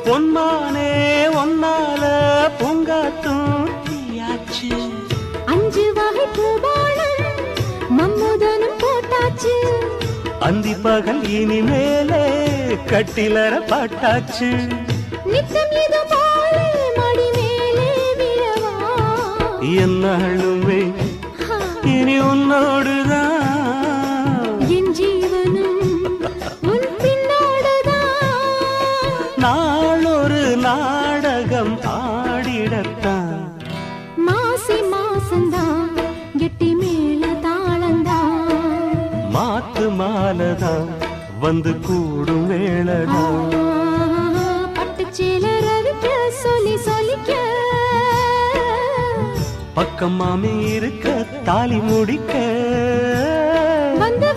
பொன்மானே ஒன்னால பூங்காத்தும் தீயாச்சு. 5 வகை பூபாலம் மம்முதனும் போட்டாச்சு. அந்தி பகல் இனிமேலே கட்டிலற பாட்டாச்சு. நித்தம் இது போலே மடி மேலே விழவா. என்னாலுமே இனி உன்னோடுதான் என் ஜீவனும் உன் பின்னோடுதான். நாளொரு நாடகம் ஆடிடத்தான். மாசி மாசந்தான் கெட்டி மேல தாளந்தான். மாத்து மாலதான் வந்து கூடும் வேளதான். பட்டுச்சேல ரவிக்க சொல்லி சொல்லிக்க. பக்கம் மாமி இருக்க தாலி முடிக்க வந்து